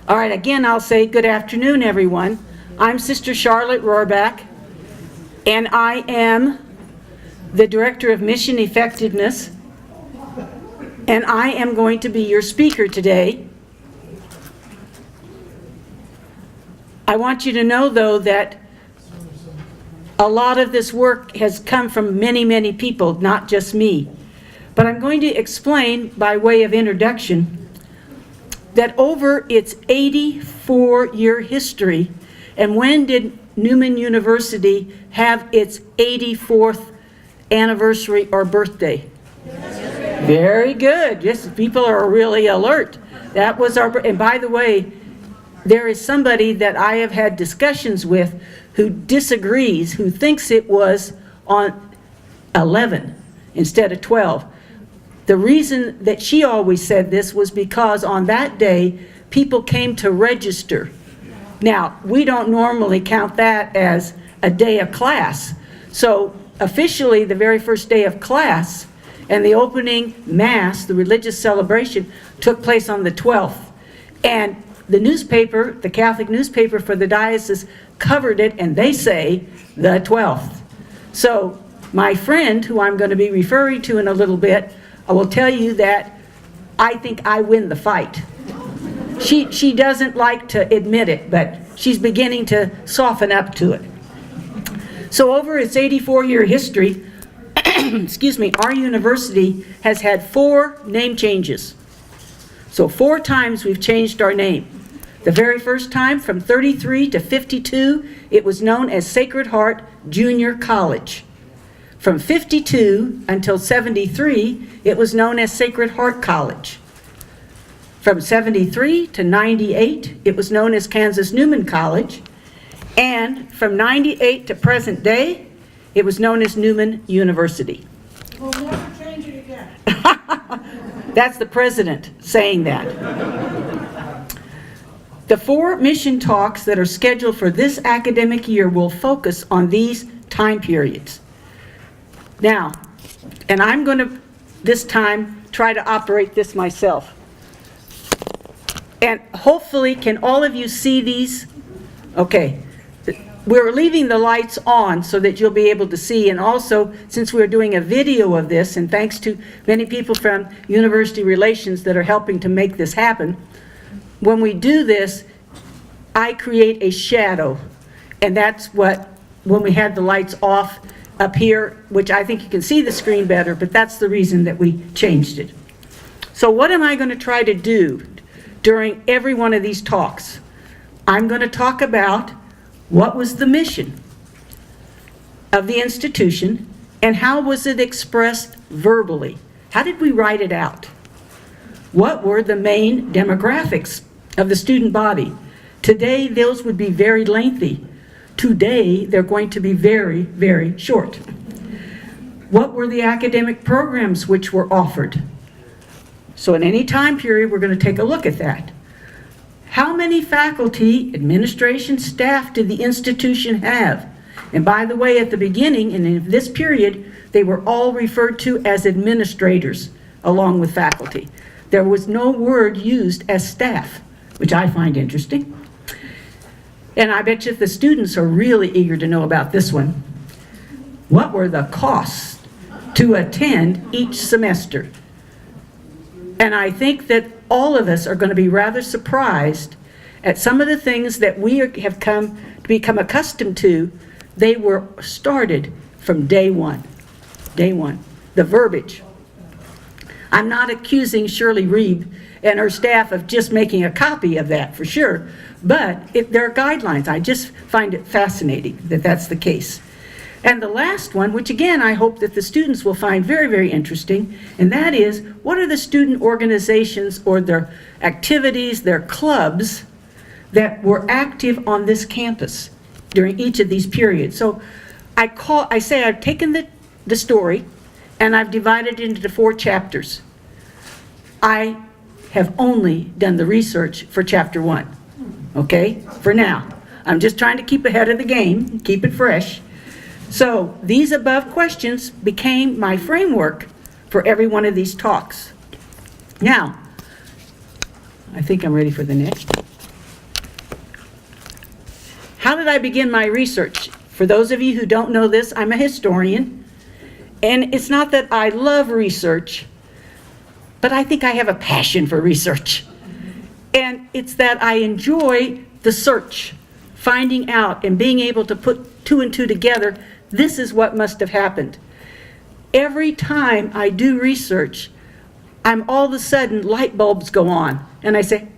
All right, again, I'll say good afternoon, everyone. I'm Sister Charlotte Rohrbach, and I am the Director of Mission Effectiveness, and I am going to be your speaker today. I want you to know, though, that a lot of this work has come from many, many people, not just me. But I'm going to explain, by way of introduction, that over its 84-year history, and when did Newman University have its 84th anniversary or birthday? Very good. Yes, people are really alert. That was our, and by the way, there is somebody that I have had discussions with who disagrees, who thinks it was on 11 instead of 12. The reason that she always said this was because on that day, people came to register. Now, we don't normally count that as a day of class. So officially, the very first day of class and the opening mass, the religious celebration, took place on the 12th. And the newspaper, the Catholic newspaper for the diocese, covered it, and they say the 12th. So my friend, who I'm going to be referring to in a little bit, I will tell you that I think I win the fight. She doesn't like to admit it, but she's beginning to soften up to it. So over its 84-year history, excuse me, our university has had 4 name changes. So 4 times we've changed our name. The very first time, from 33 to 52, it was known as Sacred Heart Junior College. From 52 until 73, it was known as Sacred Heart College. From 73 to 98, it was known as Kansas Newman College. And from 98 to present day, it was known as Newman University. We'll never change it again. That's the president saying that. The 4 mission talks that are scheduled for this academic year will focus on these time periods. Now, and I'm going to, this time, try to operate this myself. And hopefully, can all of you see these? Okay. We're leaving the lights on so that you'll be able to see, and also, since we're doing a video of this, and thanks to many people from University Relations that are helping to make this happen, when we do this, I create a shadow. And that's what, when we had the lights off up here, which I think you can see the screen better, but that's the reason that we changed it. So what am I going to try to do during every one of these talks? I'm going to talk about what was the mission of the institution and how was it expressed verbally? How did we write it out? What were the main demographics of the student body? Today, those would be very lengthy. Today, they're going to be very, very short. What were the academic programs which were offered? So in any time period, we're going to take a look at that. How many faculty, administration, staff did the institution have? And by the way, at the beginning, and in this period, they were all referred to as administrators, along with faculty. There was no word used as staff, which I find interesting. And I bet you the students are really eager to know about this one. What were the costs to attend each semester? And I think that all of us are going to be rather surprised at some of the things that we have come to become accustomed to. They were started from day one. Day one. The verbiage. I'm not accusing Shirley Reeb and her staff of just making a copy of that, for sure. But there are guidelines. I just find it fascinating that that's the case. And the last one, which again I hope that the students will find very, very interesting, and that is, what are the student organizations or their activities, their clubs that were active on this campus during each of these periods? So I say I've taken the story and I've divided it into 4 chapters. I have only done the research for chapter 1, okay, for now. I'm just trying to keep ahead of the game, keep it fresh. So these above questions became my framework for every one of these talks. Now, I think I'm ready for the next. How did I begin my research? For those of you who don't know this, I'm a historian, and it's not that I love research, but I think I have a passion for research. And it's that I enjoy the search, finding out and being able to put two and two together. This is what must have happened. Every time I do research, I'm all of a sudden, light bulbs go on, and I say,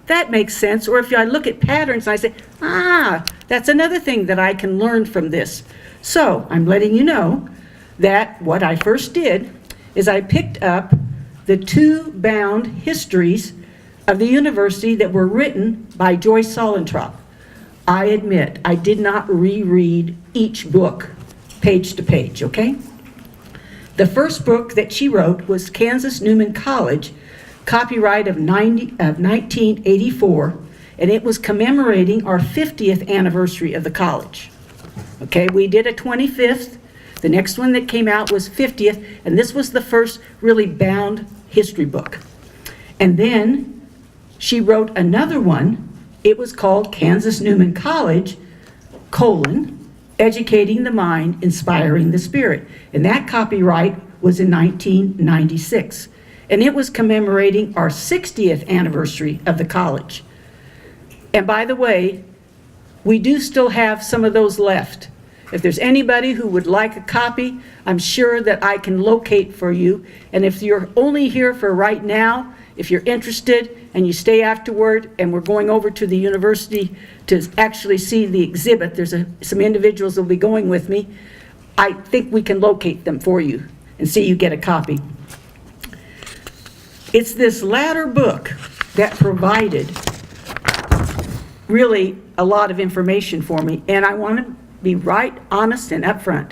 that makes sense. Or if I look at patterns, I say, that's another thing that I can learn from this. So I'm letting you know that what I first did is I picked up the 2 bound histories of the university that were written by Joyce Salentrop. I admit, I did not reread each book page to page, okay? The first book that she wrote was Kansas Newman College, copyright of 1984, and it was commemorating our 50th anniversary of the college. Okay, we did a 25th. The next one that came out was 50th, and this was the first really bound history book. And then she wrote another one. It was called Kansas Newman College, Educating the Mind, Inspiring the Spirit. And that copyright was in 1996. And it was commemorating our 60th anniversary of the college. And by the way, we do still have some of those left. If there's anybody who would like a copy, I'm sure that I can locate for you. And if you're only here for right now, if you're interested and you stay afterward and we're going over to the university to actually see the exhibit, there's some individuals that will be going with me, I think we can locate them for you and see you get a copy. It's this latter book that provided really a lot of information for me, and I want to be right, honest, and upfront.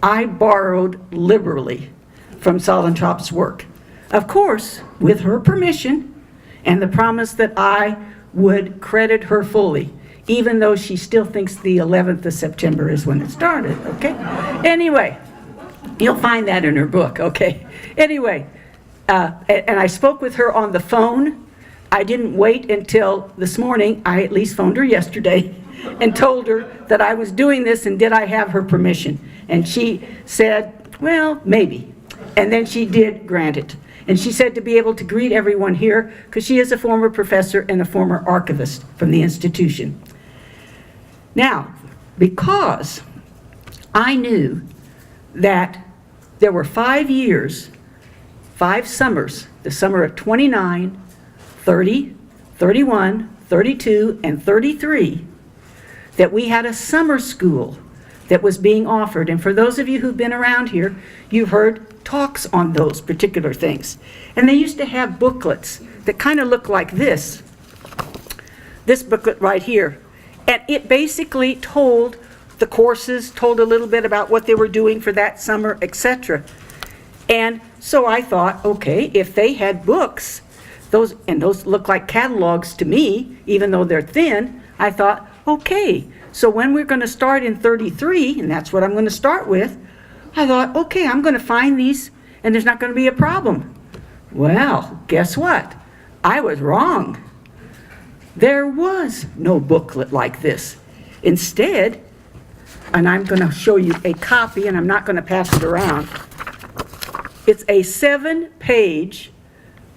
I borrowed liberally from Salentrop's work. Of course, with her permission and the promise that I would credit her fully, even though she still thinks the 11th of September is when it started, okay? Anyway, you'll find that in her book, okay? Anyway, and I spoke with her on the phone. I didn't wait until this morning. I at least phoned her yesterday and told her that I was doing this and did I have her permission. And she said, well, maybe. And then she did grant it. And she said to be able to greet everyone here, because she is a former professor and a former archivist from the institution. Now, because I knew that there were 5 years, 5 summers, the summer of 29, 30, 31, 32, and 33, that we had a summer school that was being offered. And for those of you who've been around here, you've heard talks on those particular things. And they used to have booklets that kind of look like this booklet right here. And it basically told the courses, told a little bit about what they were doing for that summer, etc. And so I thought, okay, if they had books, those look like catalogs to me, even though they're thin, I thought, okay, so when we're going to start in 33, and that's what I'm going to start with, I thought, okay, I'm going to find these, and there's not going to be a problem. Well, guess what? I was wrong. There was no booklet like this. Instead, and I'm going to show you a copy, and I'm not going to pass it around, it's a 7-page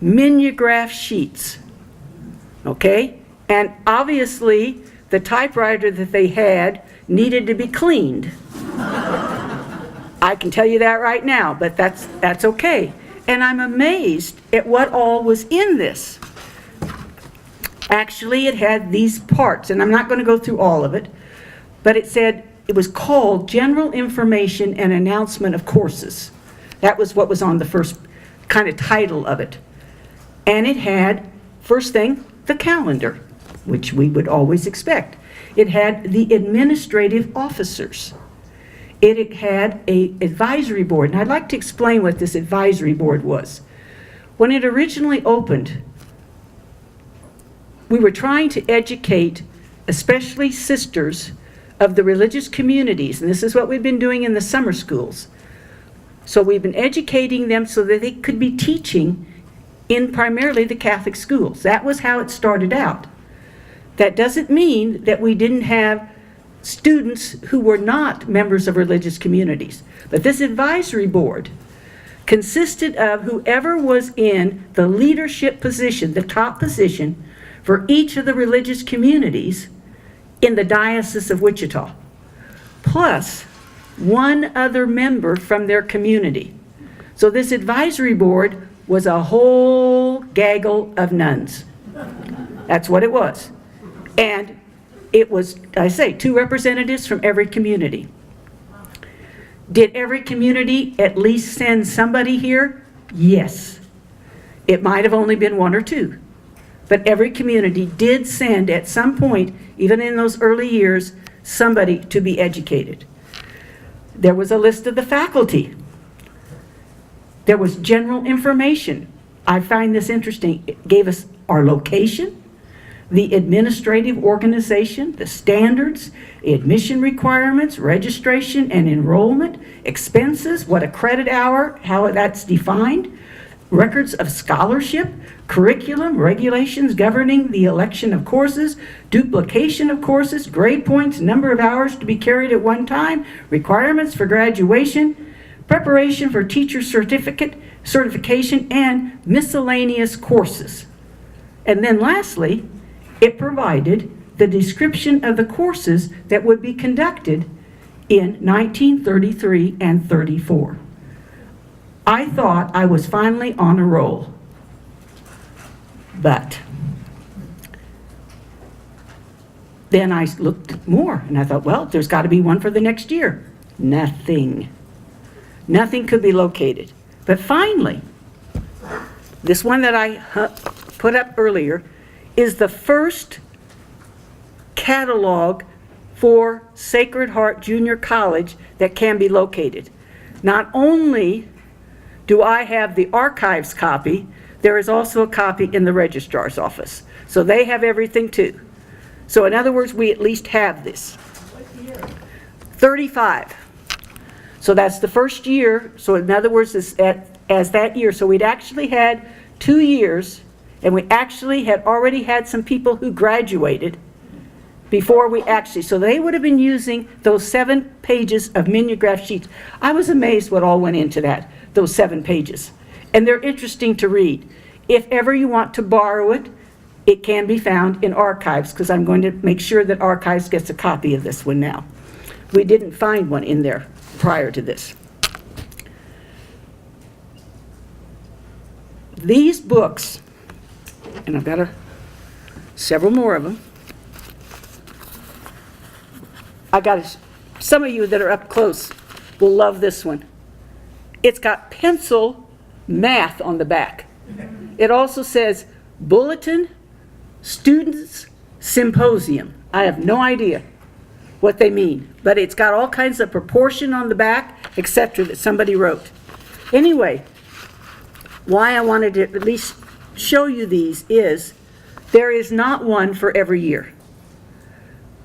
mimeograph sheets, okay? And obviously, the typewriter that they had needed to be cleaned. I can tell you that right now, but that's okay. And I'm amazed at what all was in this. Actually, it had these parts, and I'm not going to go through all of it, but it said it was called General Information and Announcement of Courses. That was what was on the first kind of title of it. And it had, first thing, the calendar, which we would always expect. It had the administrative officers. It had an advisory board, and I'd like to explain what this advisory board was. When it originally opened, we were trying to educate, especially sisters of the religious communities, and this is what we've been doing in the summer schools. So we've been educating them so that they could be teaching in primarily the Catholic schools. That was how it started out. That doesn't mean that we didn't have students who were not members of religious communities. But this advisory board consisted of whoever was in the leadership position, the top position, for each of the religious communities in the Diocese of Wichita, plus one other member from their community. So this advisory board was a whole gaggle of nuns. That's what it was. And it was, I say, 2 representatives from every community. Did every community at least send somebody here? Yes. It might have only been 1 or 2. But every community did send at some point, even in those early years, somebody to be educated. There was a list of the faculty. There was general information. I find this interesting. It gave us our location, the administrative organization, the standards, admission requirements, registration and enrollment, expenses, what a credit hour, how that's defined, records of scholarship, curriculum, regulations governing the election of courses, duplication of courses, grade points, number of hours to be carried at one time, requirements for graduation, preparation for teacher certification, and miscellaneous courses. And then lastly, it provided the description of the courses that would be conducted in 1933 and 34. I thought I was finally on a roll. But then I looked more and I thought, well, there's got to be one for the next year. Nothing. Nothing could be located. But finally, this one that I put up earlier is the first catalog for Sacred Heart Junior College that can be located. Not only do I have the archives copy, there is also a copy in the registrar's office. So they have everything too. So in other words, we at least have this. What year? 35. So that's the first year. So in other words, as that year. So we'd actually had 2 years, and we actually had already had some people who graduated before we actually, so they would have been using those 7 pages of mimeograph sheets. I was amazed what all went into that, those 7 pages. And they're interesting to read. If ever you want to borrow it, it can be found in archives, because I'm going to make sure that archives gets a copy of this one now. We didn't find one in there prior to this. These books, and I've got several more of them. Some of you that are up close will love this one. It's got pencil math on the back. It also says Bulletin Students Symposium. I have no idea what they mean, but it's got all kinds of proportion on the back, etc., that somebody wrote. Anyway, why I wanted to at least show you these is there is not one for every year.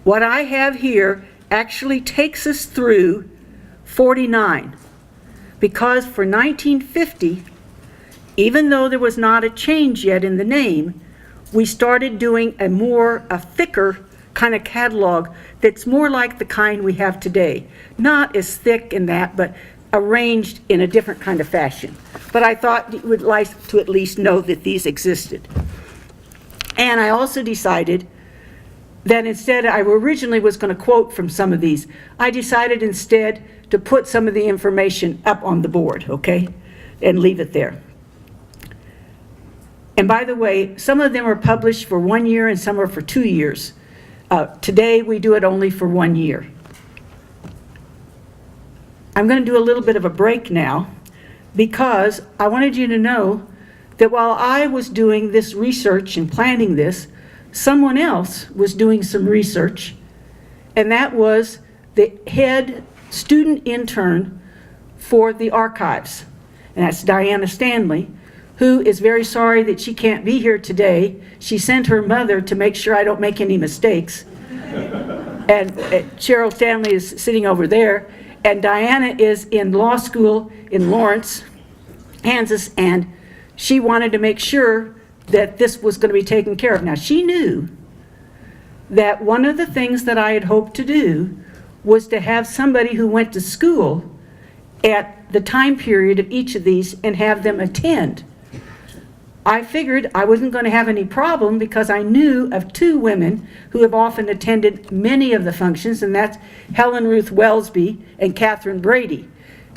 What I have here actually takes us through 49, because for 1950, even though there was not a change yet in the name, we started doing a thicker kind of catalog that's more like the kind we have today. Not as thick in that, but arranged in a different kind of fashion. But I thought you would like to at least know that these existed. And I also decided that instead, I originally was going to quote from some of these. I decided instead to put some of the information up on the board, okay? And leave it there. And by the way, some of them are published for 1 year and some are for 2 years. Today, we do it only for 1 year. I'm going to do a little bit of a break now because I wanted you to know that while I was doing this research and planning this, someone else was doing some research, and that was the head student intern for the archives, and that's Diana Stanley, who is very sorry that she can't be here today. She sent her mother to make sure I don't make any mistakes. And Cheryl Stanley is sitting over there, and Diana is in law school in Lawrence, Kansas, and she wanted to make sure that this was going to be taken care of. Now, she knew that one of the things that I had hoped to do was to have somebody who went to school at the time period of each of these and have them attend. I figured I wasn't going to have any problem because I knew of two women who have often attended many of the functions, and that's Helen Ruth Welsby and Catherine Brady.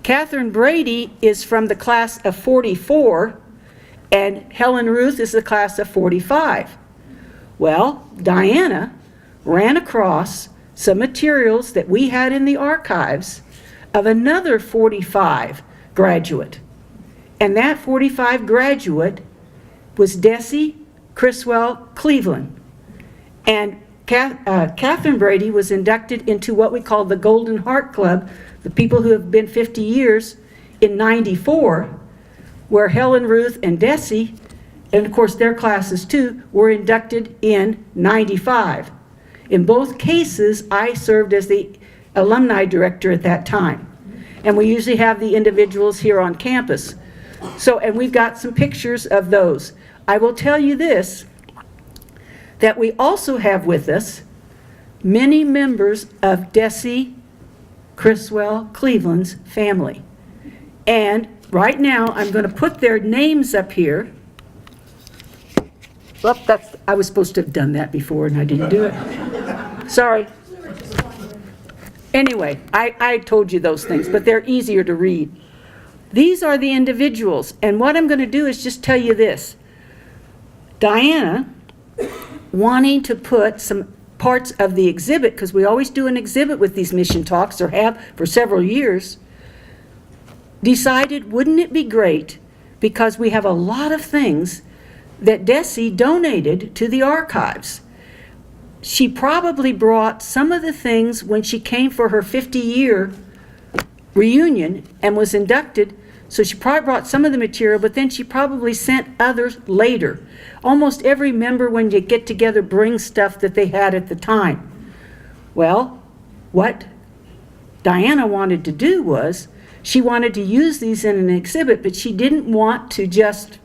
Catherine Brady is from the class of 44, and Helen Ruth is the class of 45. Well, Diana ran across some materials that we had in the archives of another 45 graduate. And that 45 graduate was Desi Criswell Cleveland. And Catherine Brady was inducted into what we call the Golden Heart Club, the people who have been 50 years, in 94, where Helen Ruth and Desi, and of course their classes too, were inducted in 95. In both cases, I served as the alumni director at that time. And we usually have the individuals here on campus. So, and we've got some pictures of those. I will tell you this, that we also have with us many members of Desi Criswell Cleveland's family. And right now, I'm going to put their names up here. Well, I was supposed to have done that before and I didn't do it. Sorry. Anyway, I told you those things, but they're easier to read. These are the individuals, and what I'm going to do is just tell you this. Diana, wanting to put some parts of the exhibit, because we always do an exhibit with these mission talks, or have for several years, decided, wouldn't it be great, because we have a lot of things that Desi donated to the archives. She probably brought some of the things when she came for her 50-year reunion and was inducted, so she probably brought some of the material, but then she probably sent others later. Almost every member, when you get together, brings stuff that they had at the time. Well, what Diana wanted to do was, she wanted to use these in an exhibit, but she didn't want to just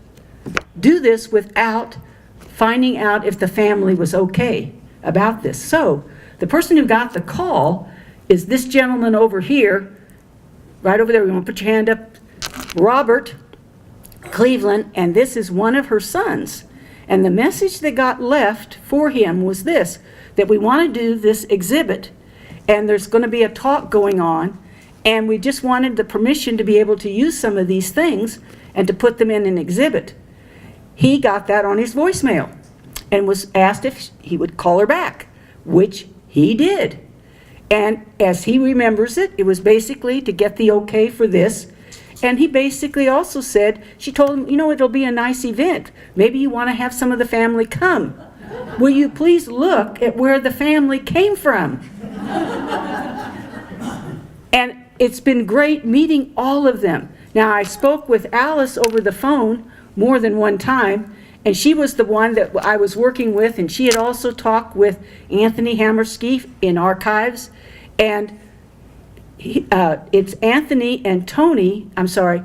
do this without finding out if the family was okay about this. So the person who got the call is this gentleman over here, right over there. You want to put your hand up? Robert Cleveland, and this is one of her sons. And the message that got left for him was this, that we want to do this exhibit, and there's going to be a talk going on, and we just wanted the permission to be able to use some of these things and to put them in an exhibit. He got that on his voicemail and was asked if he would call her back, which he did. And as he remembers it, it was basically to get the okay for this. And he basically also said, she told him, you know, it'll be a nice event. Maybe you want to have some of the family come. Will you please look at where the family came from? And it's been great meeting all of them. Now, I spoke with Alice over the phone more than one time, and she was the one that I was working with, and she had also talked with Anthony Hammerskey in archives, and it's Anthony and Tony, I'm sorry,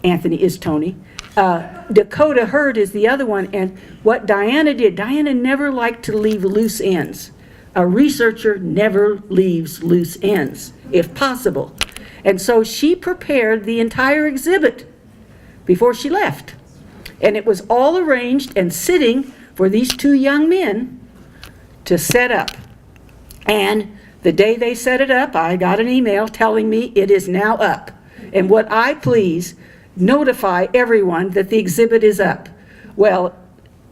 Anthony is Tony. Dakota Hurd is the other one, and what Diana did, Diana never liked to leave loose ends. A researcher never leaves loose ends, if possible. And so she prepared the entire exhibit before she left. And it was all arranged and sitting for these two young men to set up. And the day they set it up, I got an email telling me it is now up. And would I please notify everyone that the exhibit is up? Well,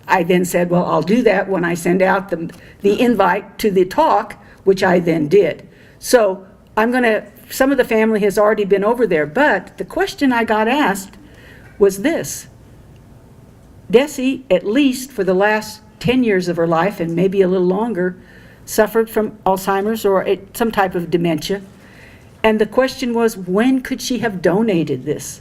I then said, well, I'll do that when I send out the invite to the talk, which I then did. So some of the family has already been over there, but the question I got asked was this. Desi, at least for the last 10 years of her life, and maybe a little longer, suffered from Alzheimer's or some type of dementia. And the question was, when could she have donated this?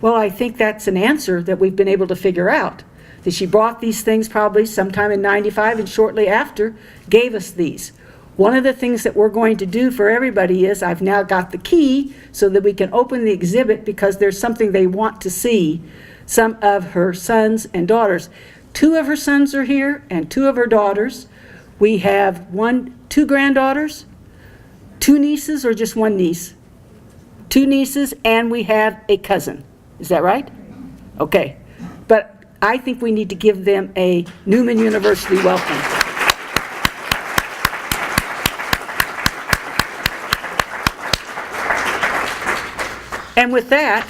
Well, I think that's an answer that we've been able to figure out. That she brought these things probably sometime in 95 and shortly after gave us these. One of the things that we're going to do for everybody is I've now got the key so that we can open the exhibit because there's something they want to see. Some of her sons and daughters. 2 of her sons are here and 2 of her daughters. We have two granddaughters, 2 nieces, or just 1 niece? 2 nieces, and we have a cousin. Is that right? Okay. But I think we need to give them a Newman University welcome. And with that,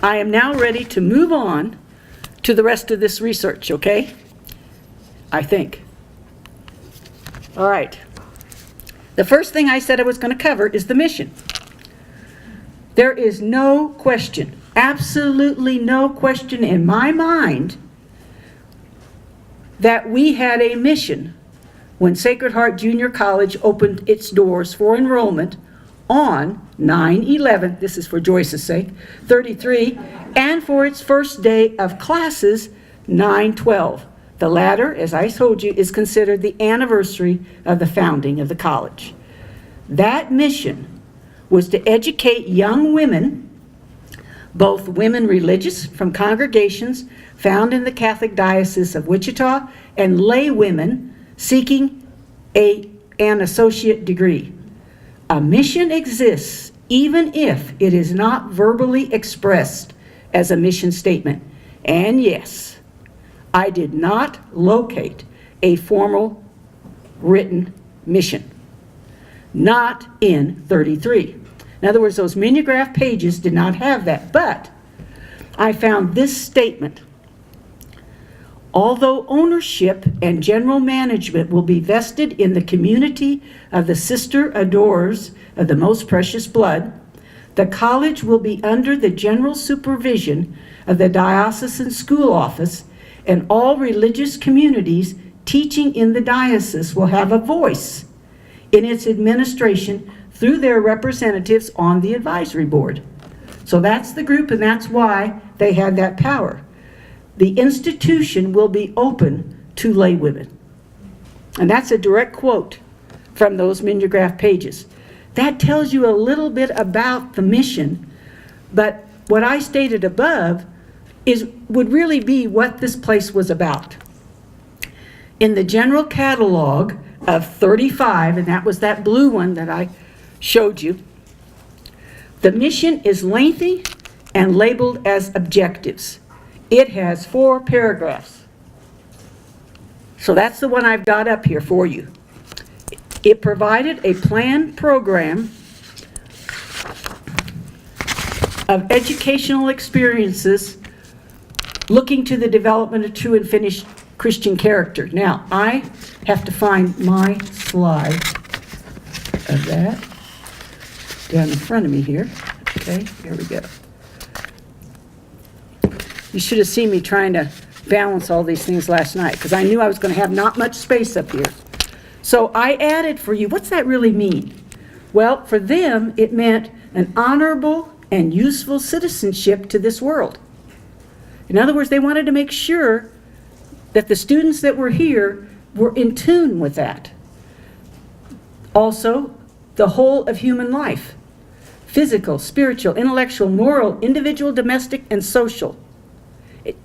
I am now ready to move on to the rest of this research, okay? I think. All right. The first thing I said I was going to cover is the mission. There is no question, absolutely no question in my mind that we had a mission when Sacred Heart Junior College opened its doors for enrollment on 9/11, this is for Joyce's sake, 33, and for its first day of classes, 9/12. The latter, as I told you, is considered the anniversary of the founding of the college. That mission was to educate young women, both women religious from congregations found in the Catholic Diocese of Wichita and lay women seeking an associate degree. A mission exists even if it is not verbally expressed as a mission statement. And yes, I did not locate a formal written mission. Not in 33. In other words, those mimeograph pages did not have that, but I found this statement. Although ownership and general management will be vested in the community of the sister adorers of the most precious blood, the college will be under the general supervision of the diocesan school office, and all religious communities teaching in the diocese will have a voice in its administration through their representatives on the advisory board. So that's the group, and that's why they had that power. The institution will be open to lay women. And that's a direct quote from those mimeograph pages. That tells you a little bit about the mission, but what I stated above would really be what this place was about. In the general catalog of 35, and that was that blue one that I showed you, the mission is lengthy and labeled as objectives. It has 4 paragraphs. So that's the one I've got up here for you. It provided a planned program of educational experiences looking to the development of true and finished Christian character. Now, I have to find my slide of that down in front of me here. Okay, here we go. You should have seen me trying to balance all these things last night because I knew I was going to have not much space up here. So I added for you, what's that really mean? Well, for them, it meant an honorable and useful citizenship to this world. In other words, they wanted to make sure that the students that were here were in tune with that. Also, the whole of human life: physical, spiritual, intellectual, moral, individual, domestic, and social.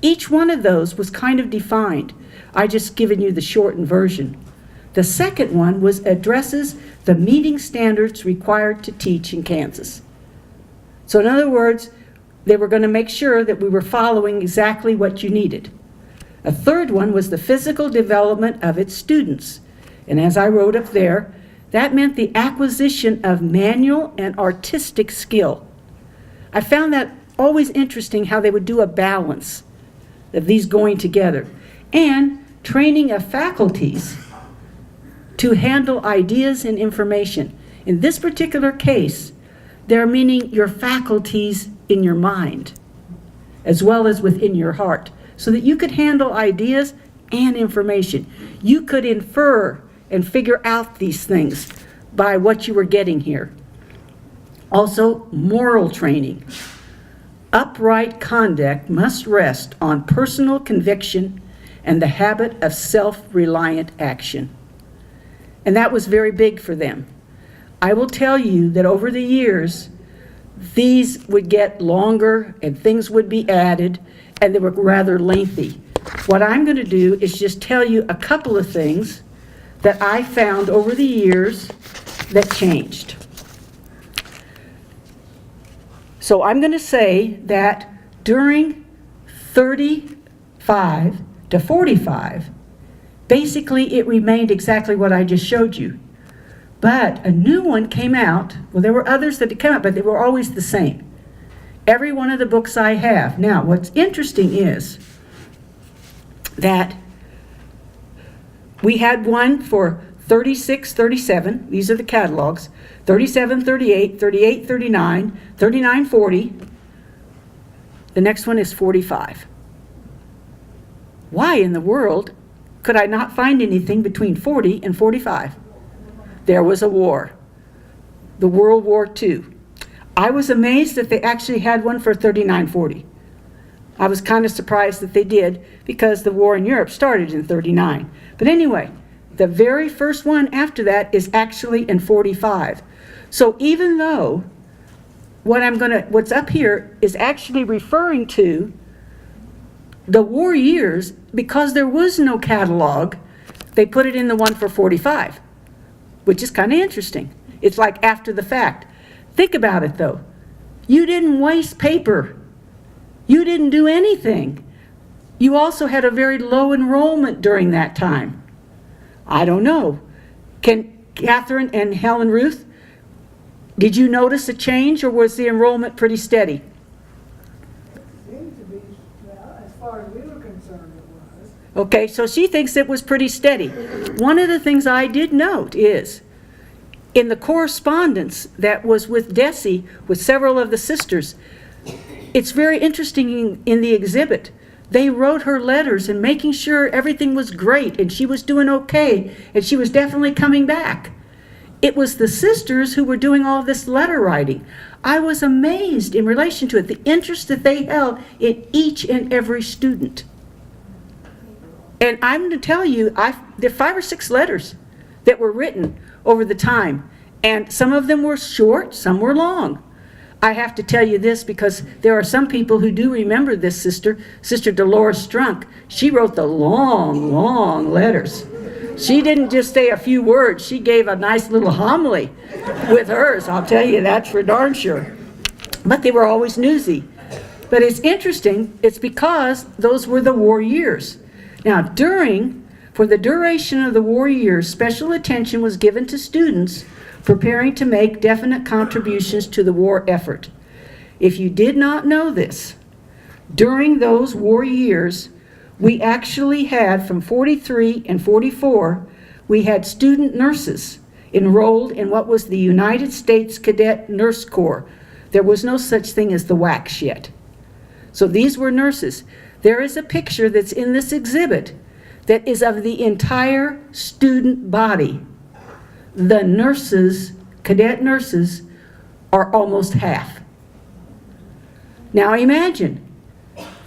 Each one of those was kind of defined. I just given you the shortened version. The second one was addresses the meeting standards required to teach in Kansas. So in other words, they were going to make sure that we were following exactly what you needed. A third one was the physical development of its students. And as I wrote up there, that meant the acquisition of manual and artistic skill. I found that always interesting how they would do a balance of these going together. And training of faculties to handle ideas and information. In this particular case, they're meaning your faculties in your mind, as well as within your heart, so that you could handle ideas and information. You could infer and figure out these things by what you were getting here. Also, moral training. Upright conduct must rest on personal conviction and the habit of self-reliant action. And that was very big for them. I will tell you that over the years, these would get longer and things would be added, and they were rather lengthy. What I'm going to do is just tell you a couple of things that I found over the years that changed. So I'm going to say that during 35 to 45, basically it remained exactly what I just showed you. But a new one came out. Well, there were others that came out, but they were always the same. Every one of the books I have. Now, what's interesting is that we had one for 36, 37. These are the catalogs. 37, 38, 38, 39, 39, 40. The next one is 45. Why in the world could I not find anything between 40 and 45? There was a war, the World War II. I was amazed that they actually had one for 3940. I was kind of surprised that they did because the war in Europe started in 39. But anyway, the very first one after that is actually in 45. So even though what's up here is actually referring to the war years, because there was no catalog, they put it in the one for 45, which is kind of interesting. It's like after the fact. Think about it though. You didn't waste paper. You didn't do anything. You also had a very low enrollment during that time. I don't know. Can Catherine and Helen Ruth, did you notice a change, or was the enrollment pretty steady? Seemed to be, well, as far as we were concerned, it was. Okay, so she thinks it was pretty steady. One of the things I did note is, in the correspondence that was with Desi, with several of the sisters, it's very interesting in the exhibit. They wrote her letters and making sure everything was great and she was doing okay and she was definitely coming back. It was the sisters who were doing all this letter writing. I was amazed in relation to it, the interest that they held in each and every student. And I'm going to tell you, there are 5 or 6 letters that were written over the time. And some of them were short, some were long. I have to tell you this because there are some people who do remember this sister, Sister Dolores Strunk. She wrote the long, long letters. She didn't just say a few words. She gave a nice little homily with hers. I'll tell you, that's for darn sure. But they were always newsy. But it's interesting. It's because those were the war years. Now, for the duration of the war years, special attention was given to students preparing to make definite contributions to the war effort. If you did not know this, during those war years, we actually had, from 43 and 44, we had student nurses enrolled in what was the United States Cadet Nurse Corps. There was no such thing as the WACs yet. So these were nurses. There is a picture that's in this exhibit that is of the entire student body. The nurses, cadet nurses, are almost half. Now imagine,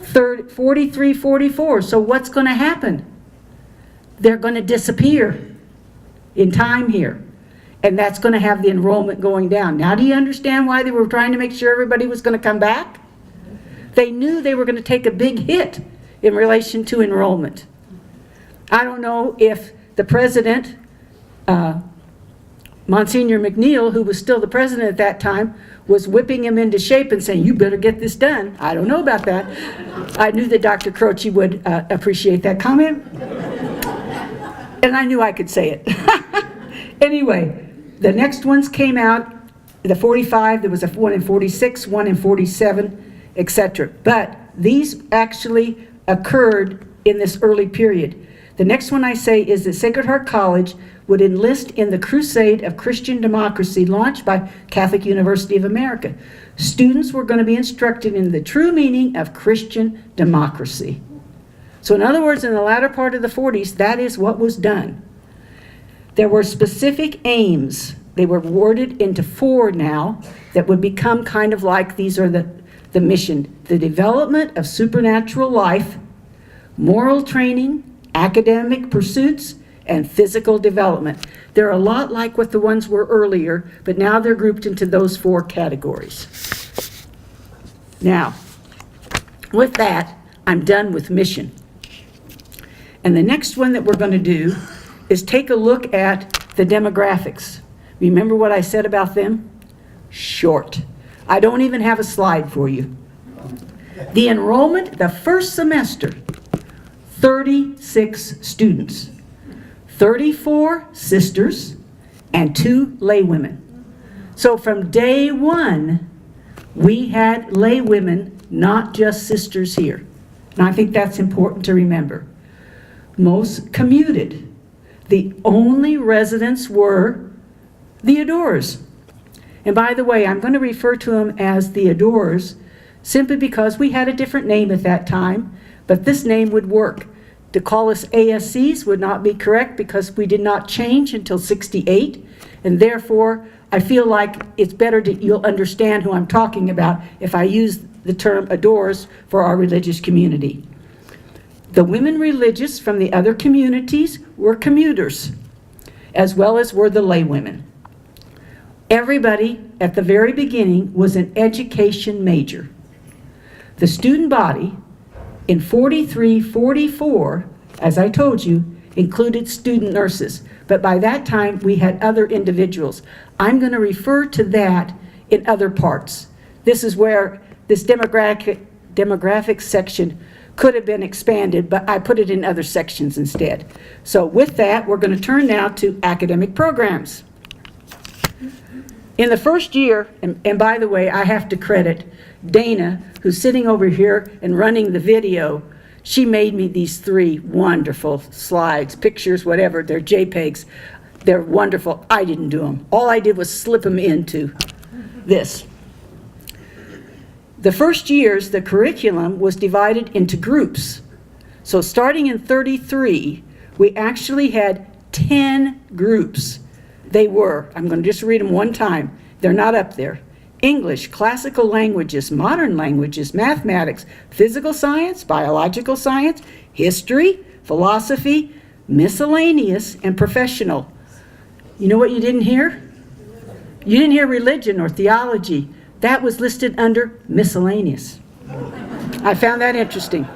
43, 44, so what's going to happen? They're going to disappear in time here. And that's going to have the enrollment going down. Now do you understand why they were trying to make sure everybody was going to come back? They knew they were going to take a big hit in relation to enrollment. I don't know if the president, Monsignor McNeil, who was still the president at that time, was whipping him into shape and saying, you better get this done. I don't know about that. I knew that Dr. Croce would appreciate that comment. And I knew I could say it. Anyway, the next ones came out, the 45, there was one in 46, one in 47, etc. But these actually occurred in this early period. The next one I say is that Sacred Heart College would enlist in the Crusade of Christian Democracy launched by Catholic University of America. Students were going to be instructed in the true meaning of Christian democracy. So in other words, in the latter part of the 40s, that is what was done. There were specific aims. They were worded into 4 now that would become kind of like, these are the mission: the development of supernatural life, moral training, academic pursuits, and physical development. They're a lot like what the ones were earlier, but now they're grouped into those 4 categories. Now, with that, I'm done with mission. And the next one that we're going to do is take a look at the demographics. Remember what I said about them? Short. I don't even have a slide for you. The enrollment, the first semester, 36 students, 34 sisters, and 2 laywomen. So from day one, we had laywomen, not just sisters here. And I think that's important to remember. Most commuted. The only residents were the adorers. And by the way, I'm going to refer to them as the adorers simply because we had a different name at that time, but this name would work. To call us ASCs would not be correct because we did not change until '68, and therefore I feel like it's better that you'll understand who I'm talking about if I use the term adorers for our religious community. The women religious from the other communities were commuters, as well as were the laywomen. Everybody at the very beginning was an education major. The student body in 43-44, as I told you, included student nurses, but by that time we had other individuals. I'm going to refer to that in other parts. This is where this demographic section could have been expanded, but I put it in other sections instead. So with that, we're going to turn now to academic programs. In the first year, and by the way, I have to credit Dana, who's sitting over here and running the video. She made me these 3 wonderful slides, pictures, whatever, they're JPEGs. They're wonderful. I didn't do them. All I did was slip them into this. The first years, the curriculum was divided into groups. So starting in 33, we actually had 10 groups. They were, I'm going to just read them one time. They're not up there. English, classical languages, modern languages, mathematics, physical science, biological science, history, philosophy, miscellaneous, and professional. You know what you didn't hear? You didn't hear religion or theology. That was listed under miscellaneous. I found that interesting.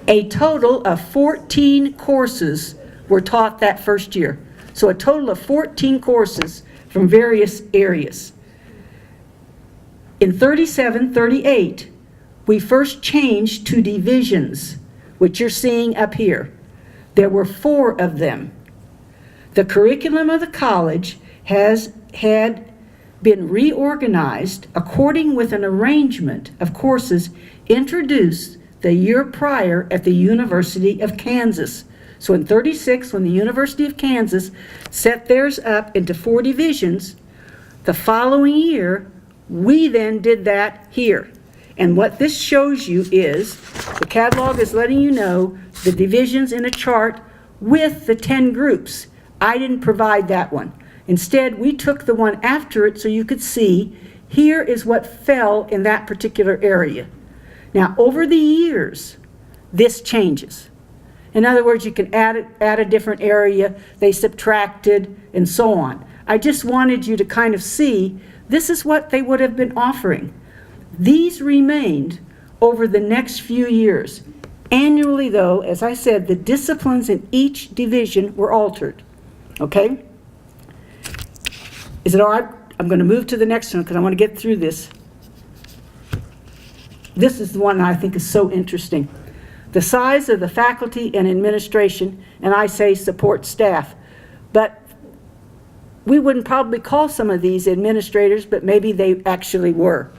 A total of 14 courses were taught that first year. So a total of 14 courses from various areas. In 37, 38, we first changed to divisions, which you're seeing up here. There were 4 of them. The curriculum of the college had been reorganized according with an arrangement of courses introduced the year prior at the University of Kansas. So in 36, when the University of Kansas set theirs up into 4 divisions, the following year, we then did that here. And what this shows you is, the catalog is letting you know the divisions in a chart with the 10 groups. I didn't provide that one. Instead, we took the one after it so you could see, here is what fell in that particular area. Now, over the years, this changes. In other words, you can add a different area, they subtracted, and so on. I just wanted you to kind of see, this is what they would have been offering. These remained over the next few years. Annually, though, as I said, the disciplines in each division were altered. Okay? Is it all right? I'm going to move to the next one because I want to get through this. This is the one I think is so interesting. The size of the faculty and administration, and I say support staff. But we wouldn't probably call some of these administrators, but maybe they actually were.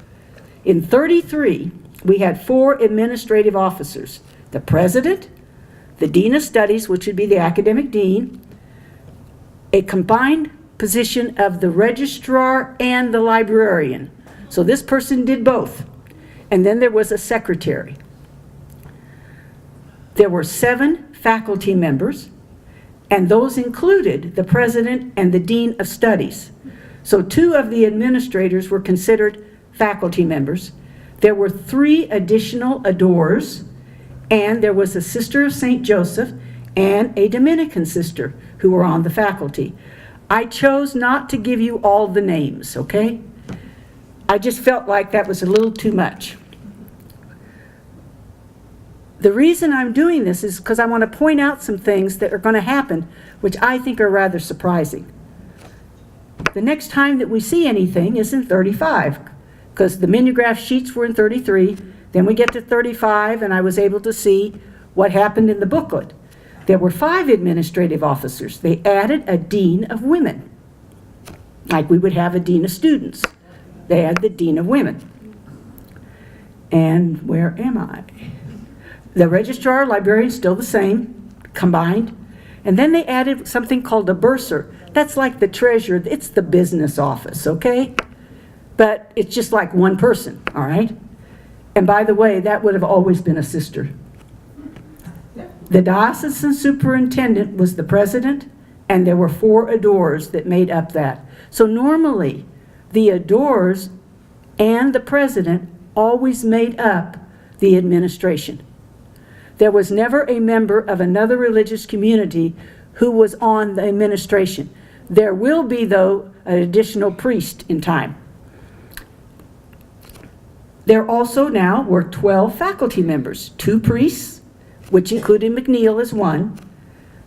In 33, we had 4 administrative officers. The president, the dean of studies, which would be the academic dean, a combined position of the registrar and the librarian. So this person did both. And then there was a secretary. There were 7 faculty members, and those included the president and the dean of studies. So 2 of the administrators were considered faculty members. There were 3 additional adorers, and there was a sister of St. Joseph and a Dominican sister who were on the faculty. I chose not to give you all the names, okay? I just felt like that was a little too much. The reason I'm doing this is because I want to point out some things that are going to happen, which I think are rather surprising. The next time that we see anything is in 35, because the mimeograph sheets were in 33. Then we get to 35, and I was able to see what happened in the booklet. There were 5 administrative officers. They added a dean of women, like we would have a dean of students. They had the dean of women. And where am I? The registrar, librarian, still the same, combined. And then they added something called a bursar. That's like the treasurer. It's the business office, okay? But it's just like one person, all right? And by the way, that would have always been a sister. The diocesan superintendent was the president, and there were 4 adorers that made up that. So normally, the adorers and the president always made up the administration. There was never a member of another religious community who was on the administration. There will be, though, an additional priest in time. There also now were 12 faculty members, 2 priests, which included McNeil as one,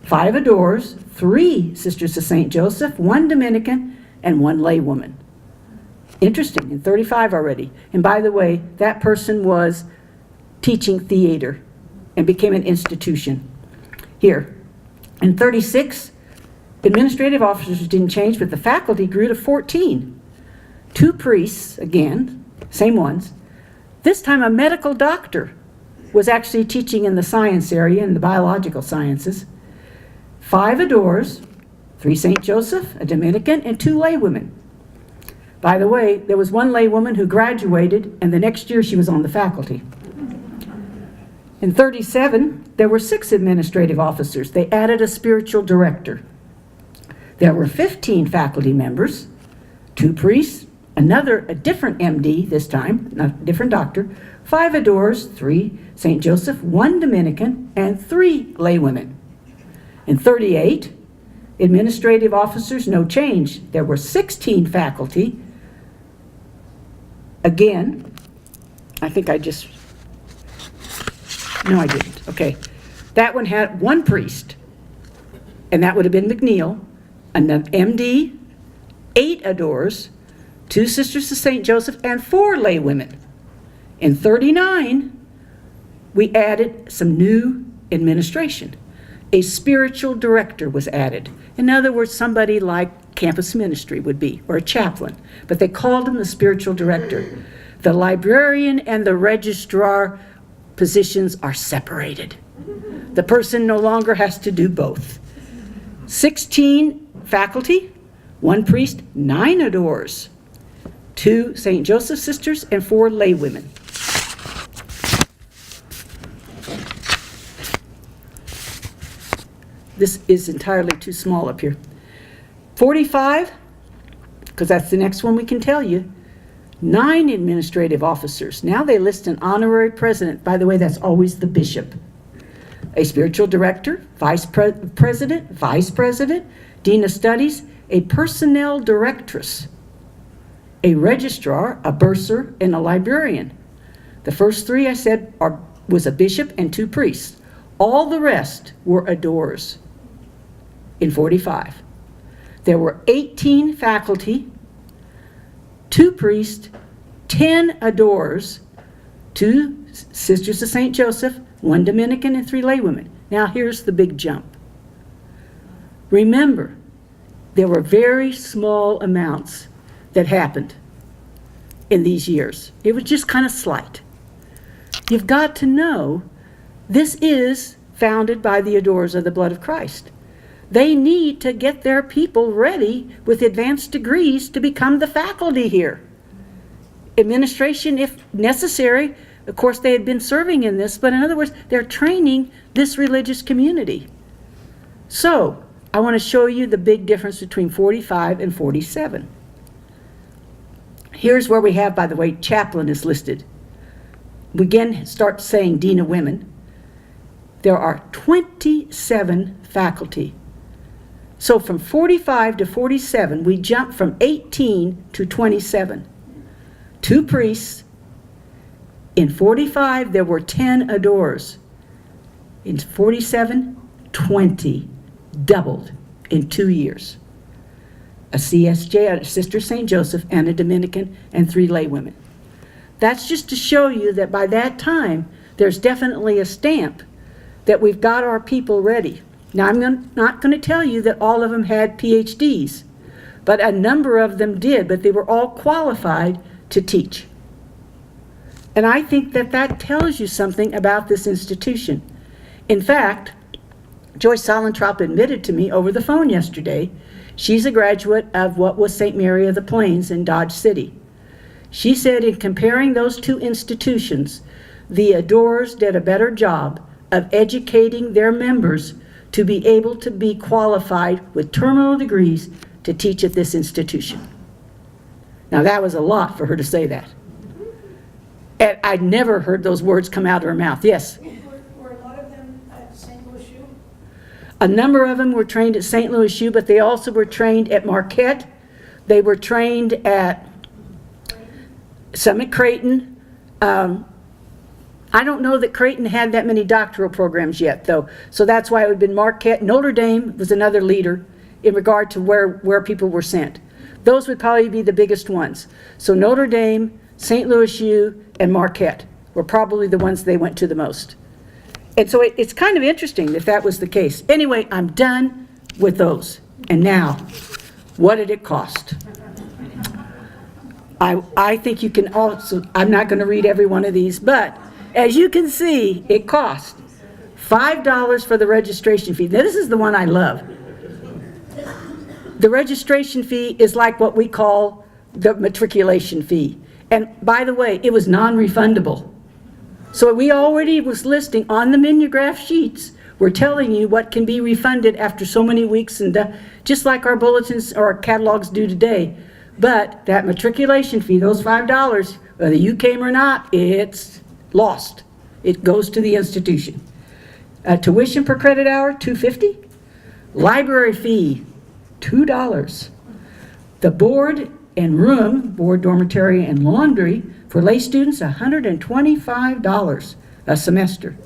5 adorers, 3 Sisters of St. Joseph, 1 Dominican, and 1 laywoman. Interesting, in 35 already. And by the way, that person was teaching theater and became an institution. Here, in 36, administrative officers didn't change, but the faculty grew to 14. 2 priests, again, same ones. This time a medical doctor was actually teaching in the science area, in the biological sciences. 5 adorers, 3 St. Joseph, a Dominican, and 2 laywomen. By the way, there was 1 laywoman who graduated, and the next year she was on the faculty. In 37, there were 6 administrative officers. They added a spiritual director. There were 15 faculty members, 2 priests, a different MD this time, a different doctor, 5 adorers, 3 St. Joseph, 1 Dominican, and 3 laywomen. In 38, administrative officers, no change. There were 16 faculty. Again, I think I just, no I didn't, okay. That one had 1 priest, and that would have been McNeil, an MD, 8 adorers, 2 Sisters of St. Joseph, and 4 laywomen. In 39, we added some new administration. A spiritual director was added. In other words, somebody like campus ministry would be, or a chaplain, but they called him the spiritual director. The librarian and the registrar positions are separated. The person no longer has to do both. 16 faculty, 1 priest, 9 adorers, 2 St. Joseph sisters, and 4 laywomen. This is entirely too small up here. 45, because that's the next one we can tell you, 9 administrative officers. Now they list an honorary president. By the way, that's always the bishop. A spiritual director, president, vice president, dean of studies, a personnel directress, a registrar, a bursar, and a librarian. The first 3 I said was a bishop and 2 priests. All the rest were adorers in 45. There were 18 faculty, 2 priests, 10 adorers, 2 Sisters of St. Joseph, 1 Dominican, and 3 laywomen. Now here's the big jump. Remember, there were very small amounts that happened in these years. It was just kind of slight. You've got to know this is founded by the adorers of the blood of Christ. They need to get their people ready with advanced degrees to become the faculty here. Administration, if necessary, of course they had been serving in this, but in other words, they're training this religious community. So, I want to show you the big difference between 45 and 47. Here's where we have, by the way, chaplain is listed. We again start saying Dean of Women. There are 27 faculty. So from 45 to 47, we jump from 18 to 27. 2 priests. In 45, there were 10 adorers. in 47, 20, doubled in 2 years. A CSJ, a Sister St. Joseph, and a Dominican, and 3 laywomen. That's just to show you that by that time, there's definitely a stamp that we've got our people ready. Now, not going to tell you that all of them had PhDs, but a number of them did, but they were all qualified to teach. And I think that that tells you something about this institution. In fact, Joyce Salentrop admitted to me over the phone yesterday, she's a graduate of what was St. Mary of the Plains in Dodge City. She said in comparing those 2 institutions, the Adores did a better job of educating their members to be able to be qualified with terminal degrees to teach at this institution. Now that was a lot for her to say that. And I'd never heard those words come out of her mouth. Yes? Were a lot of them at St. Louis U? A number of them were trained at St. Louis U, but they also were trained at Marquette. They were trained at some at Creighton. I don't know that Creighton had that many doctoral programs yet, though. So that's why it would have been Marquette. Notre Dame was another leader in regard to where people were sent. Those would probably be the biggest ones. So Notre Dame, St. Louis U, and Marquette were probably the ones they went to the most. And so it's kind of interesting that that was the case. Anyway, I'm done with those. And now, what did it cost? I think you can also, I'm not going to read every one of these, but as you can see, it cost $5 for the registration fee. Now, this is the one I love. The registration fee is like what we call the matriculation fee. And by the way, it was non-refundable. So we already was listing on the Mimeograph sheets, we're telling you what can be refunded after so many weeks, and just like our bulletins or our catalogs do today. But that matriculation fee, those $5, whether you came or not, it's lost. It goes to the institution. Tuition per credit hour, $2.50. Library fee, $2. The board and room, board, dormitory, and laundry for lay students, $125 a semester.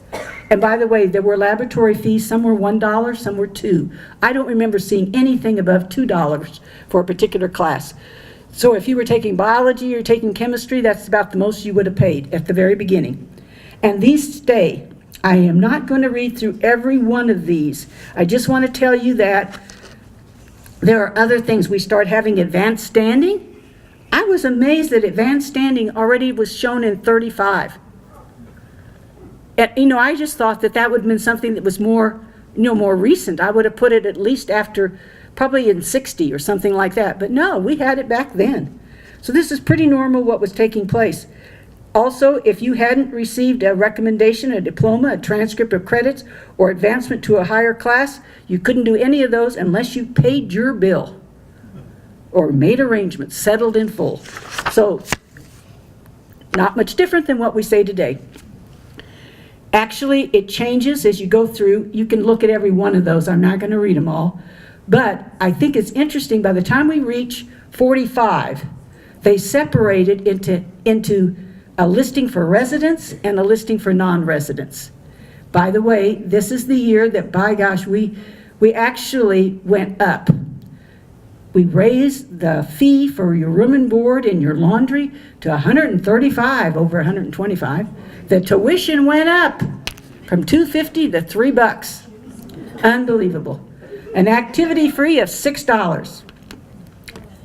And by the way, there were laboratory fees. Some were $1, some were $2. I don't remember seeing anything above $2 for a particular class. So if you were taking biology or taking chemistry, that's about the most you would have paid at the very beginning. And these stay. I am not going to read through every one of these. I just want to tell you that there are other things. We start having advanced standing. I was amazed that advanced standing already was shown in 35. And, I just thought that that would have been something that was more recent. I would have put it at least after, probably in 60 or something like that. But no, we had it back then. So this is pretty normal what was taking place. Also, if you hadn't received a recommendation, a diploma, a transcript of credits, or advancement to a higher class, you couldn't do any of those unless you paid your bill or made arrangements, settled in full. So, not much different than what we say today. Actually, it changes as you go through. You can look at every one of those. I'm not going to read them all. But I think it's interesting, by the time we reach 45, they separated into a listing for residents and a listing for non-residents. By the way, this is the year that, by gosh, we actually went up. We raised the fee for your room and board and your laundry to $135 over $125. The tuition went up from $2.50 to $3. Unbelievable. An activity fee of $6.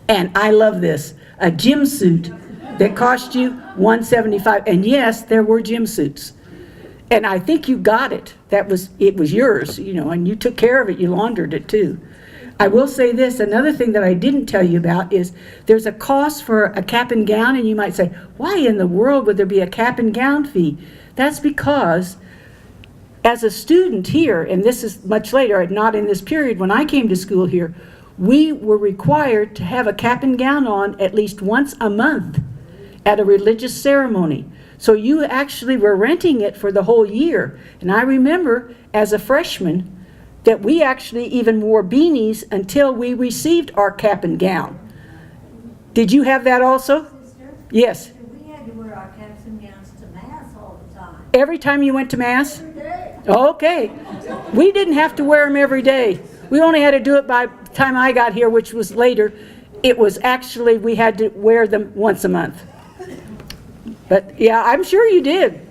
And I love this, a gym suit that cost you $175. And yes, there were gym suits. And I think you got it. It was yours, and you took care of it. You laundered it too. I will say this, another thing that I didn't tell you about is there's a cost for a cap and gown, and you might say, why in the world would there be a cap and gown fee? That's because as a student here, and this is much later, not in this period, when I came to school here, we were required to have a cap and gown on at least once a month at a religious ceremony. So you actually were renting it for the whole year. And I remember as a freshman that we actually even wore beanies until we received our cap and gown. Did you have that also? Sister, Yes. we had to wear our caps and gowns to mass all the time. Every time you went to mass? Every day. Okay. We didn't have to wear them every day. We only had to do it by the time I got here, which was later. It was actually, we had to wear them once a month. But yeah, I'm sure you did.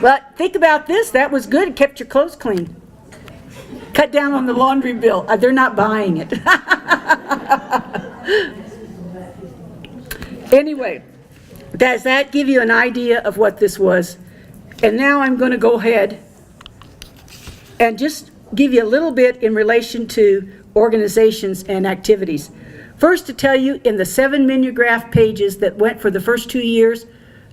But think about this, that was good, it kept your clothes clean. Cut down on the laundry bill. They're not buying it. Anyway, does that give you an idea of what this was? And now I'm going to go ahead and just give you a little bit in relation to organizations and activities. First, to tell you, in the 7 mimeograph pages that went for the first 2 years,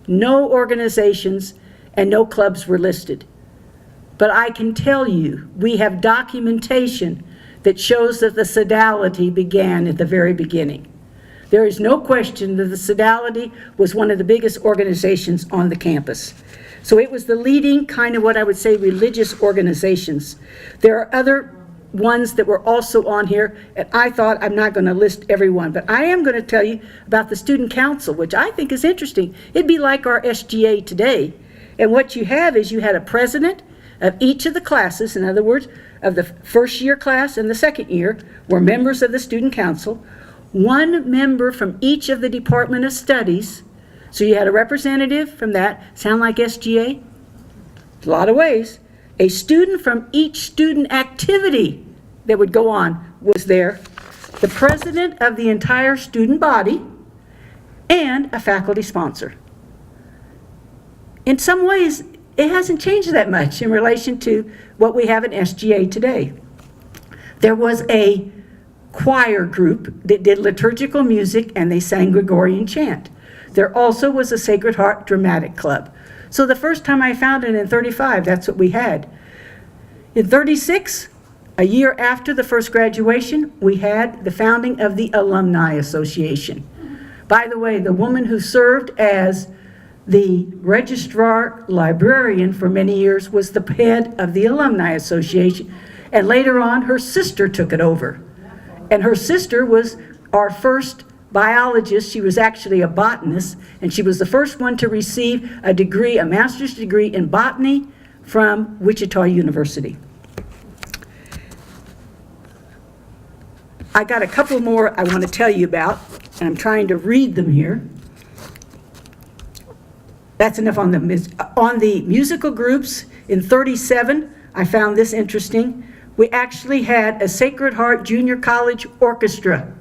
no organizations and no clubs were listed. But I can tell you, we have documentation that shows that the Sodality began at the very beginning. There is no question that the Sodality was one of the biggest organizations on the campus. So it was the leading kind of what I would say religious organizations. There are other ones that were also on here, and I thought I'm not going to list every one, but I am going to tell you about the Student Council, which I think is interesting. It'd be like our SGA today. And what you have is you had a president of each of the classes, in other words, of the first year class and the second year, were members of the Student Council, one member from each of the Department of Studies. So you had a representative from that, sound like SGA? A lot of ways. A student from each student activity that would go on was there, the president of the entire student body, and a faculty sponsor. In some ways, it hasn't changed that much in relation to what we have in SGA today. There was a choir group that did liturgical music and they sang Gregorian chant. There also was a Sacred Heart Dramatic Club. So the first time I found it in 35, that's what we had. In 36, a year after the first graduation, we had the founding of the Alumni Association. By the way, the woman who served as the registrar librarian for many years was the head of the Alumni Association, and later on her sister took it over. And her sister was our first biologist. She was actually a botanist, and she was the first one to receive a degree, a master's degree in botany from Wichita University. I got a couple more I want to tell you about, and I'm trying to read them here. That's enough on the musical groups. In 37, I found this interesting. We actually had a Sacred Heart Junior College Orchestra.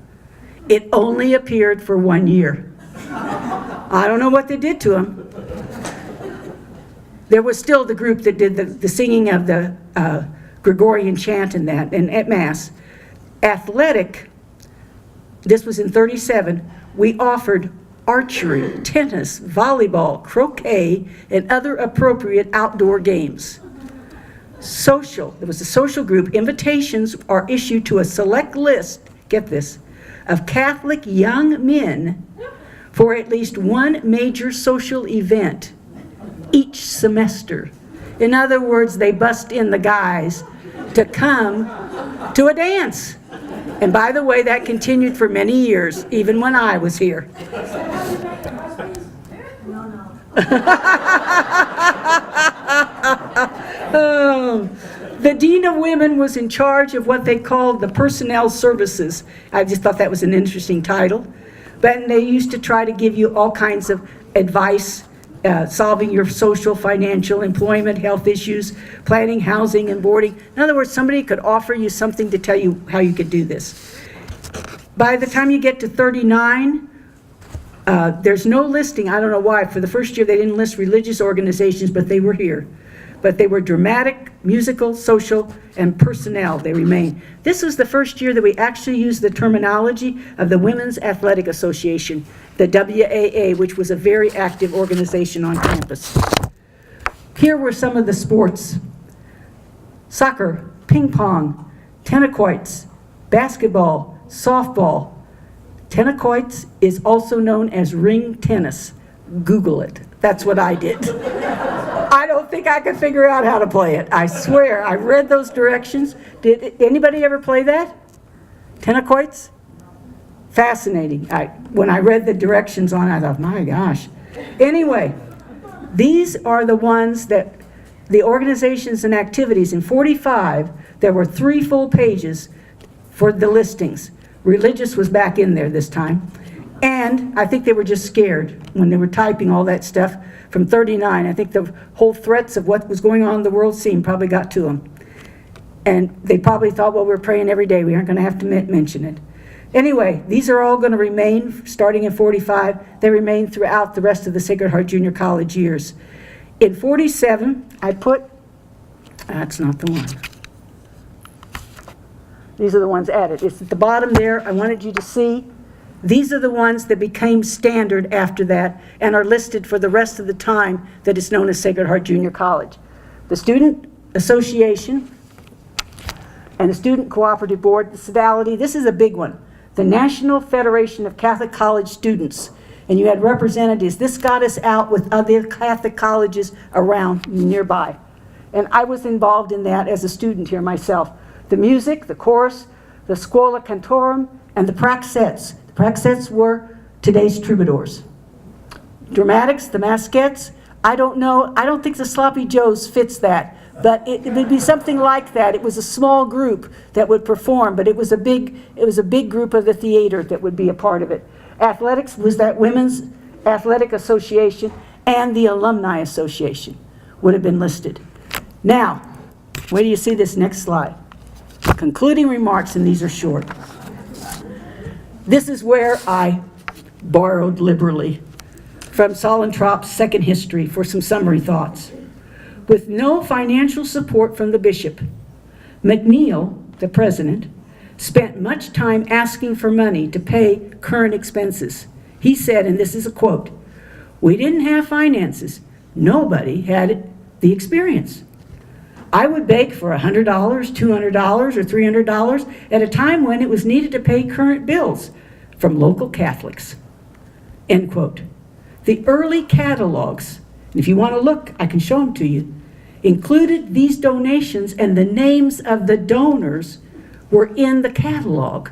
It only appeared for 1 year. I don't know what they did to them. There was still the group that did the singing of the Gregorian chant and that, and at Mass. Athletic, this was in 37, we offered archery, tennis, volleyball, croquet, and other appropriate outdoor games. Social, there was a social group. Invitations are issued to a select list, get this, of Catholic young men for at least one major social event each semester. In other words, they bust in the guys to come to a dance. And by the way, that continued for many years, even when I was here. Oh, the Dean of Women was in charge of what they called the personnel services. I just thought that was an interesting title. But they used to try to give you all kinds of advice, solving your social, financial, employment, health issues, planning, housing, and boarding. In other words, somebody could offer you something to tell you how you could do this. By the time you get to 39, there's no listing. I don't know why. For the first year, they didn't list religious organizations, but they were here. But they were dramatic, musical, social, and personnel. They remain. This was the first year that we actually used the terminology of the Women's Athletic Association, the WAA, which was a very active organization on campus. Here were some of the sports: soccer, ping pong, tennis, basketball, softball. Tennis is also known as ring tennis. Google it. That's what I did. I don't think I could figure out how to play it. I swear, I read those directions. Did anybody ever play that? Tennis? Fascinating. When I read the directions on it, I thought, my gosh. Anyway, these are the ones that the organizations and activities. In 45, there were 3 full pages for the listings. Religious was back in there this time. And I think they were just scared when they were typing all that stuff from 39. I think the whole threats of what was going on in the world scene probably got to them. And they probably thought, well, we're praying every day. We aren't going to have to mention it. Anyway, these are all going to remain starting in 45. They remain throughout the rest of the Sacred Heart Junior College years. In 47, I put, that's not the one. These are the ones added. It's at the bottom there. I wanted you to see. These are the ones that became standard after that and are listed for the rest of the time that is known as Sacred Heart Junior College. The Student Association and the Student Cooperative Board, the Sodality, this is a big one. The National Federation of Catholic College Students. And you had representatives. This got us out with other Catholic colleges around nearby. And I was involved in that as a student here myself. The music, the chorus, the Scuola Cantorum, and the Praxettes. The Praxettes were today's troubadours. Dramatics, the Masquettes, I don't know, I don't think the Sloppy Joes fits that, but it would be something like that. It was a small group that would perform, but it was a big group of the theater that would be a part of it. Athletics was that Women's Athletic Association and the Alumni Association would have been listed. Now, where do you see this next slide? Concluding remarks, and these are short. This is where I borrowed liberally from Solentrop's Second History for some summary thoughts. With no financial support from the bishop, McNeil, the president, spent much time asking for money to pay current expenses. He said, and this is a quote, "We didn't have finances. Nobody had the experience. I would beg for $100, $200, or $300 at a time when it was needed to pay current bills from local Catholics." End quote. The early catalogs, and if you want to look, I can show them to you, included these donations, and the names of the donors were in the catalog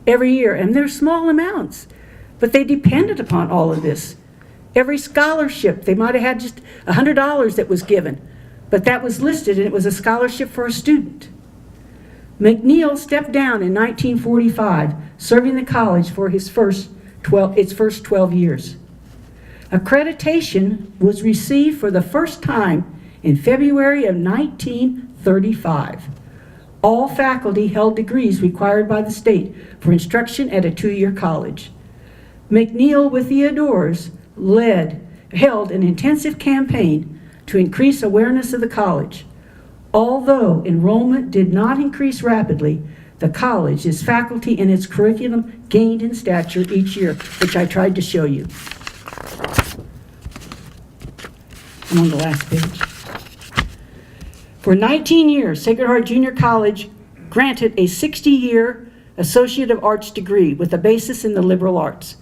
every year. And they're small amounts, but they depended upon all of this. Every scholarship, they might have had just $100 that was given, but that was listed, and it was a scholarship for a student. McNeil stepped down in 1945, serving the college for its first 12 years. Accreditation was received for the first time in February of 1935. All faculty held degrees required by the state for instruction at a 2-year college. McNeil, with the Adores, held an intensive campaign to increase awareness of the college. Although enrollment did not increase rapidly, the college, its faculty, and its curriculum gained in stature each year, which I tried to show you. I'm on the last page. For 19 years, Sacred Heart Junior College granted a 60-year Associate of Arts degree with a basis in the liberal arts.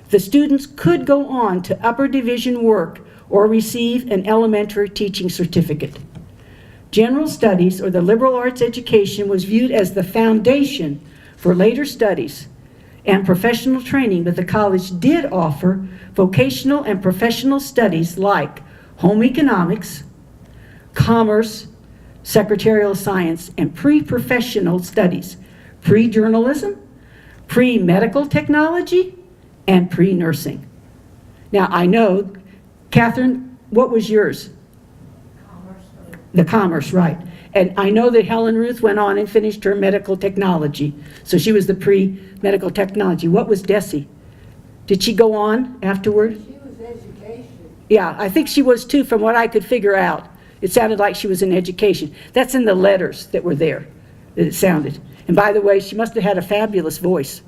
The students could go on to upper division work or receive an elementary teaching certificate. General studies, or the liberal arts education, was viewed as the foundation for later studies and professional training, but the college did offer vocational and professional studies like home economics, commerce, secretarial science, and pre-professional studies, pre-journalism, pre-medical technology, and pre-nursing. Now, I know, Catherine, what was yours? The commerce, right. And I know that Helen Ruth went on and finished her medical technology. So she was the pre-medical technology. What was Desi? Did she go on afterward? She was education. Yeah, I think she was too, from what I could figure out. It sounded like she was in education. That's in the letters that were there, that it sounded. And by the way, she must have had a fabulous voice,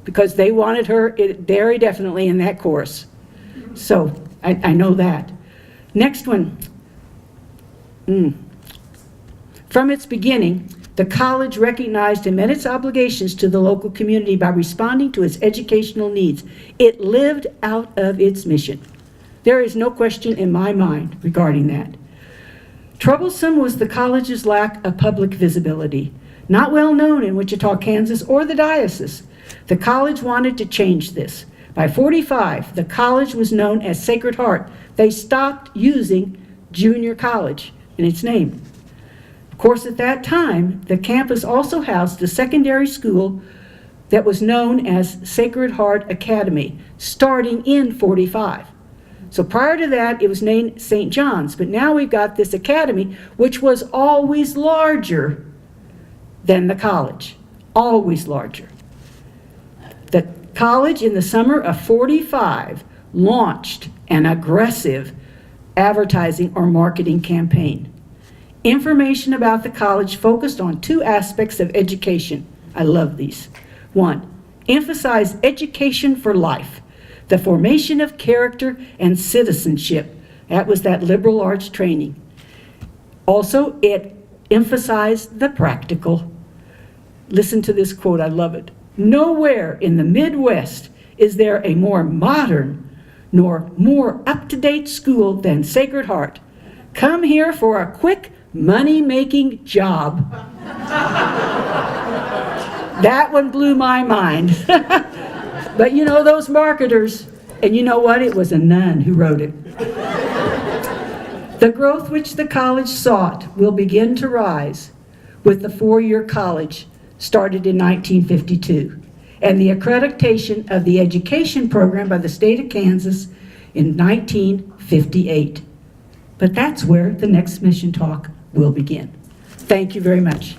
because they wanted her very definitely in that chorus. So I know that. Next one. From its beginning, the college recognized and met its obligations to the local community by responding to its educational needs. It lived out of its mission. There is no question in my mind regarding that. Troublesome was the college's lack of public visibility. Not well known in Wichita, Kansas, or the diocese. The college wanted to change this. By 45, the college was known as Sacred Heart. They stopped using junior college in its name. Of course, at that time, the campus also housed a secondary school that was known as Sacred Heart Academy, starting in 45. So prior to that, it was named St. John's, but now we've got this academy, which was always larger than the college, always larger. The college in the summer of 45 launched an aggressive advertising or marketing campaign. Information about the college focused on two aspects of education. I love these. One, emphasize education for life, the formation of character and citizenship. That was that liberal arts training. Also, it emphasized the practical. Listen to this quote, I love it. Nowhere in the Midwest is there a more modern nor more up-to-date school than Sacred Heart. Come here for a quick money-making job. That one blew my mind. But you know those marketers, and you know what? It was a nun who wrote it. The growth which the college sought will begin to rise with the four-year college started in 1952, and the accreditation of the education program by the state of Kansas in 1958. But that's where the next mission talk will begin. Thank you very much.